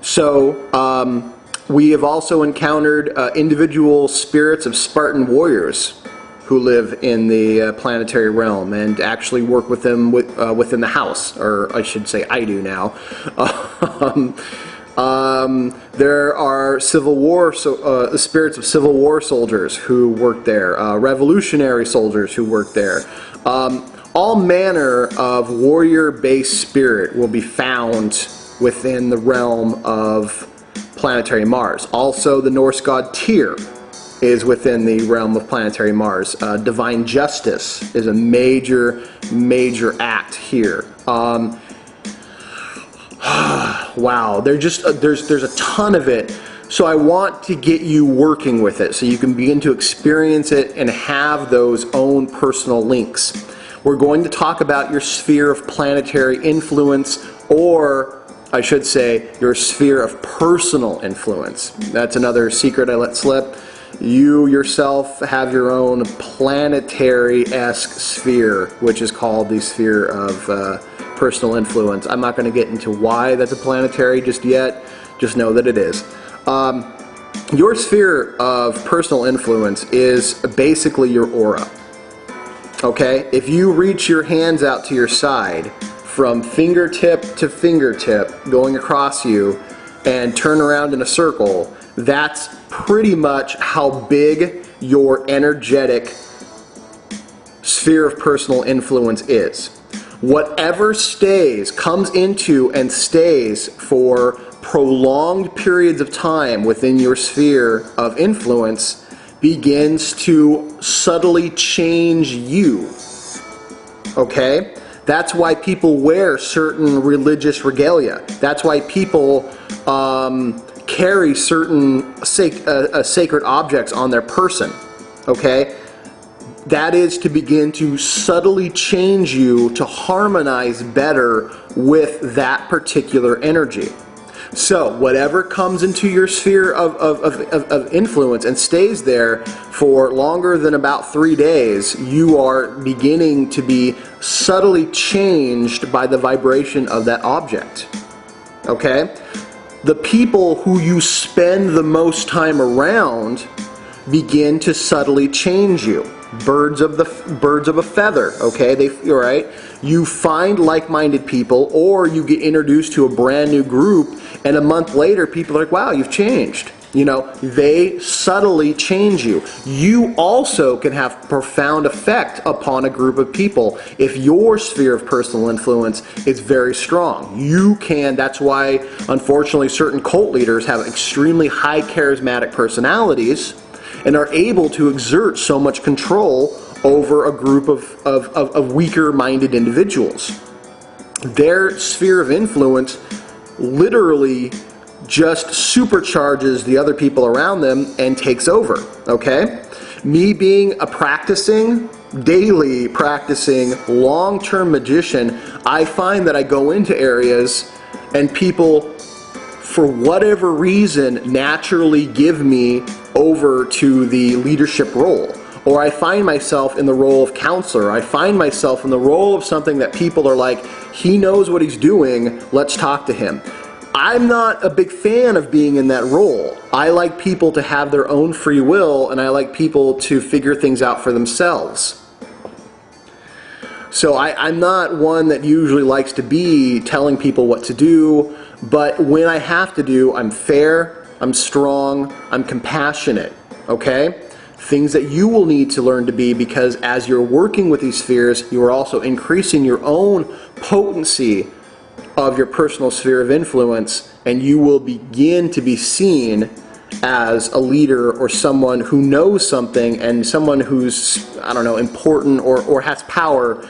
So we have also encountered individual spirits of Spartan warriors who live in the planetary realm and actually work with them within the house, or I should say I do now. There are Civil War, spirits of Civil War soldiers who work there, revolutionary soldiers who work there. All manner of warrior-based spirit will be found within the realm of planetary Mars. Also, the Norse god Tyr is within the realm of planetary Mars. Divine justice is a major act here. Wow, there's a ton of it. So I want to get you working with it so you can begin to experience it and have those own personal links. We're going to talk about your sphere of planetary influence, or I should say your sphere of personal influence. That's another secret I let slip. You yourself have your own planetary-esque sphere, which is called the sphere of personal influence. I'm not going to get into why that's a planetary just yet. Just know that it is. Your sphere of personal influence is basically your aura. Okay? If you reach your hands out to your side, from fingertip to fingertip, going across you, and turn around in a circle, that's pretty much how big your energetic sphere of personal influence is. Whatever comes into and stays for prolonged periods of time within your sphere of influence begins to subtly change you. Okay? That's why people wear certain religious regalia. That's why people carry certain sacred objects on their person. Okay? That is to begin to subtly change you to harmonize better with that particular energy. So whatever comes into your sphere of influence and stays there for longer than about 3 days, you are beginning to be subtly changed by the vibration of that object. Okay? The people who you spend the most time around begin to subtly change you. Birds of a feather, okay? Right? You find like-minded people, or you get introduced to a brand new group, and a month later, people are like, wow, you've changed. You know, they subtly change you. You also can have profound effect upon a group of people if your sphere of personal influence is very strong. You can, that's why, unfortunately, certain cult leaders have extremely high charismatic personalities and are able to exert so much control over a group of weaker-minded individuals. Their sphere of influence literally just supercharges the other people around them and takes over, okay? Me being a daily practicing, long-term magician, I find that I go into areas and people, for whatever reason, naturally give me over to the leadership role. Or I find myself in the role of counselor. I find myself in the role of something that people are like, he knows what he's doing, let's talk to him. I'm not a big fan of being in that role. I like people to have their own free will, and I like people to figure things out for themselves. So I'm not one that usually likes to be telling people what to do, but when I have to do, I'm fair, I'm strong, I'm compassionate, okay? Things that you will need to learn to be, because as you're working with these spheres, you are also increasing your own potency of your personal sphere of influence, and you will begin to be seen as a leader or someone who knows something, and someone who's, I don't know, important or has power.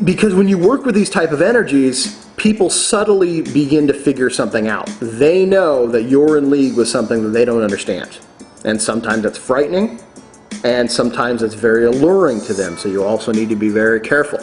Because when you work with these type of energies, people subtly begin to figure something out. They know that you're in league with something that they don't understand. And sometimes that's frightening, and sometimes it's very alluring to them. So you also need to be very careful.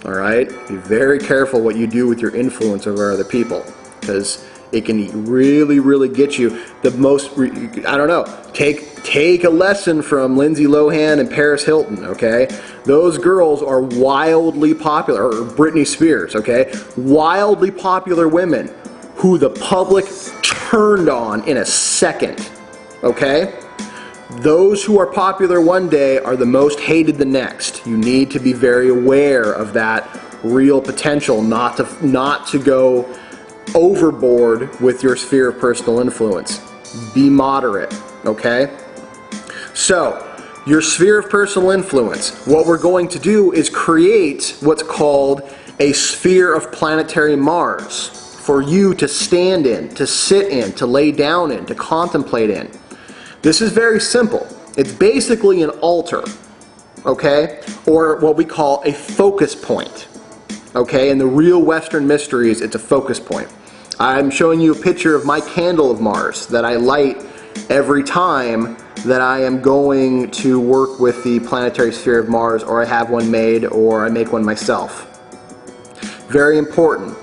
All right? Be very careful what you do with your influence over other people, because it can really, really get you the most, I don't know, take a lesson from Lindsay Lohan and Paris Hilton, okay? Those girls are wildly popular, or Britney Spears, okay? Wildly popular women, who the public turned on in a second, okay? Those who are popular one day are the most hated the next. You need to be very aware of that real potential, not to go overboard with your sphere of personal influence. Be moderate, okay? So, your sphere of personal influence, what we're going to do is create what's called a sphere of planetary Mars for you to stand in, to sit in, to lay down in, to contemplate in. This is very simple. It's basically an altar, okay? Or what we call a focus point, okay? In the real Western mysteries, it's a focus point. I'm showing you a picture of my candle of Mars that I light every time that I am going to work with the planetary sphere of Mars, or I have one made, or I make one myself. Very important.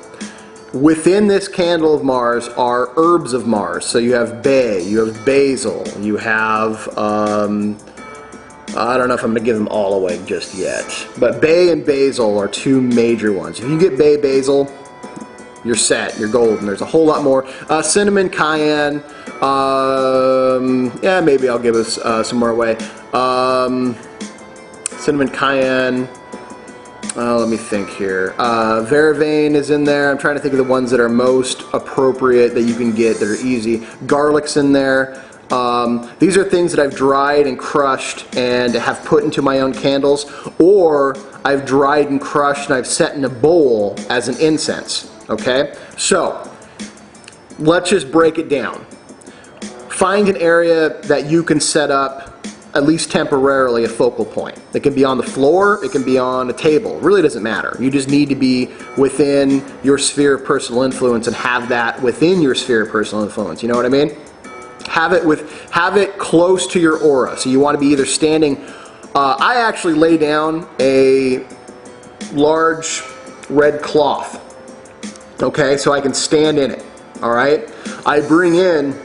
Within this candle of Mars are herbs of Mars. So you have bay, you have basil, you have, I don't know if I'm going to give them all away just yet. But bay and basil are two major ones. If you get bay, basil, you're set, you're golden. There's a whole lot more. Cinnamon, cayenne, yeah, maybe I'll give us some more away. Cinnamon, cayenne, let me think here. Vervain is in there. I'm trying to think of the ones that are most appropriate that you can get that are easy. Garlic's in there. These are things that I've dried and crushed and have put into my own candles, or I've dried and crushed and I've set in a bowl as an incense. Okay? So, let's just break it down. Find an area that you can set up, at least temporarily, a focal point. It can be on the floor, it can be on a table. It really doesn't matter. You just need to be within your sphere of personal influence and have that within your sphere of personal influence. You know what I mean? Have it close to your aura. So you want to be either standing. I actually lay down a large red cloth. Okay, so I can stand in it. All right. I bring in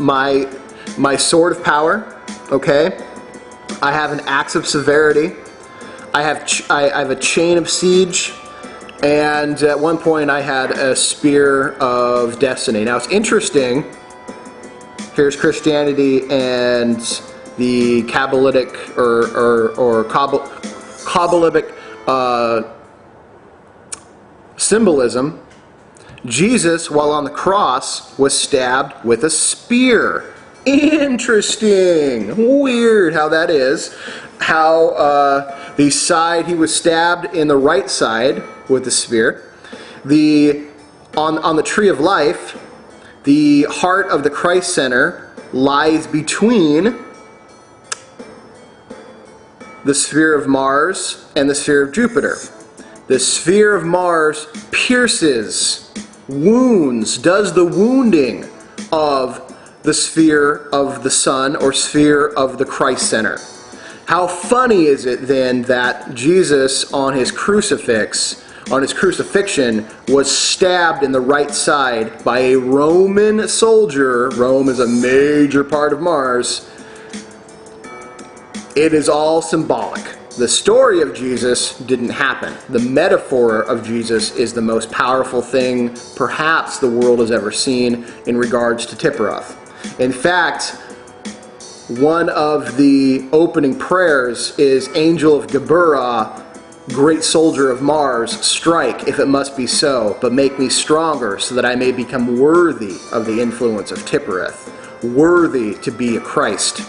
my sword of power. Okay, I have an axe of severity. I have a chain of siege, and at one point I had a spear of destiny. Now it's interesting. Here's Christianity and the Kabbalistic or Kabbalistic symbolism. Jesus, while on the cross, was stabbed with a spear. Interesting. Weird how that is. How the side he was stabbed in the right side with the spear. On the tree of life, the heart of the Christ Center lies between the sphere of Mars and the sphere of Jupiter. The sphere of Mars pierces, wounds, does the wounding of the sphere of the Sun or sphere of the Christ Center. How funny is it then that Jesus on his crucifixion was stabbed in the right side by a Roman soldier. Rome is a major part of Mars. It is all symbolic. The story of Jesus didn't happen. The metaphor of Jesus is the most powerful thing perhaps the world has ever seen in regards to Tiphereth. In fact, one of the opening prayers is Angel of Geburah, great soldier of Mars, strike if it must be so, but make me stronger so that I may become worthy of the influence of Tiphereth, worthy to be a Christ.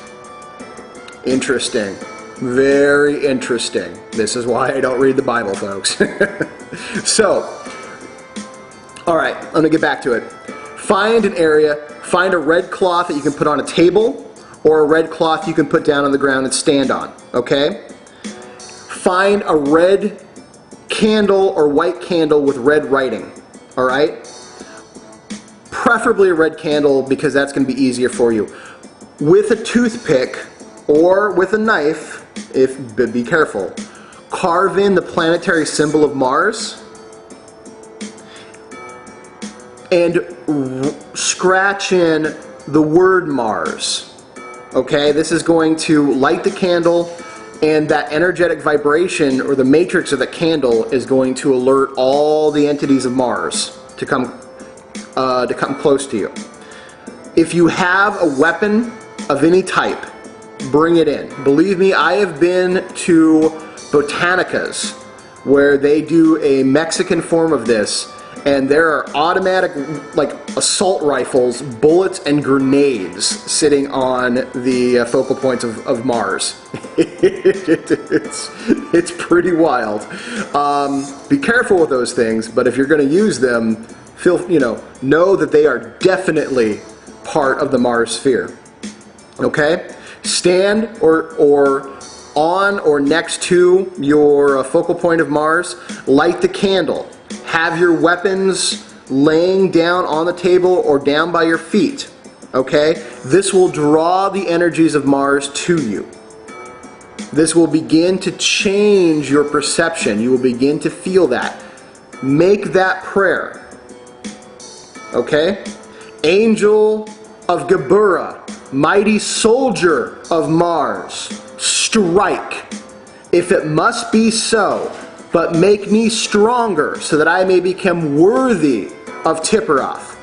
Interesting. Very interesting. This is why I don't read the Bible, folks. So, alright, I'm going to get back to it. Find an area, find a red cloth that you can put on a table, or a red cloth you can put down on the ground and stand on, okay? Find a red candle or white candle with red writing, alright? Preferably a red candle because that's going to be easier for you. With a toothpick or with a knife, but be careful, carve in the planetary symbol of Mars and scratch in the word Mars. Okay, this is going to light the candle, and that energetic vibration or the matrix of the candle is going to alert all the entities of Mars to come to come close to you. If you have a weapon of any type, bring it in. Believe me, I have been to botanicas where they do a Mexican form of this, and there are automatic, like, assault rifles, bullets, and grenades sitting on the focal points of Mars. It's pretty wild. Be careful with those things, but if you're going to use them, know that they are definitely part of the Mars sphere. Okay? Stand or on or next to your focal point of Mars, light the candle. Have your weapons laying down on the table or down by your feet. Okay? This will draw the energies of Mars to you. This will begin to change your perception. You will begin to feel that. Make that prayer. Okay? Angel of Geburah, mighty soldier of Mars, strike. If it must be so, but make me stronger so that I may become worthy of Tiphereth.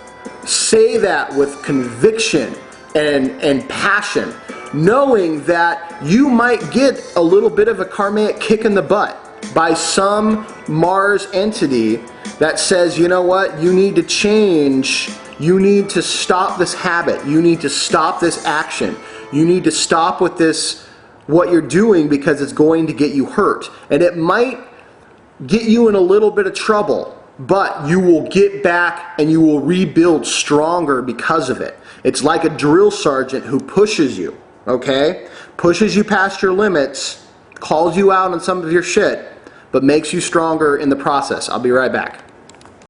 Say that with conviction and passion, knowing that you might get a little bit of a karmic kick in the butt by some Mars entity that says, you know what, you need to change, you need to stop this habit, you need to stop this action, you need to stop with this, what you're doing, because it's going to get you hurt. And it might get you in a little bit of trouble, but you will get back and you will rebuild stronger because of it. It's like a drill sergeant who pushes you, okay? Pushes you past your limits, calls you out on some of your shit, but makes you stronger in the process. I'll be right back.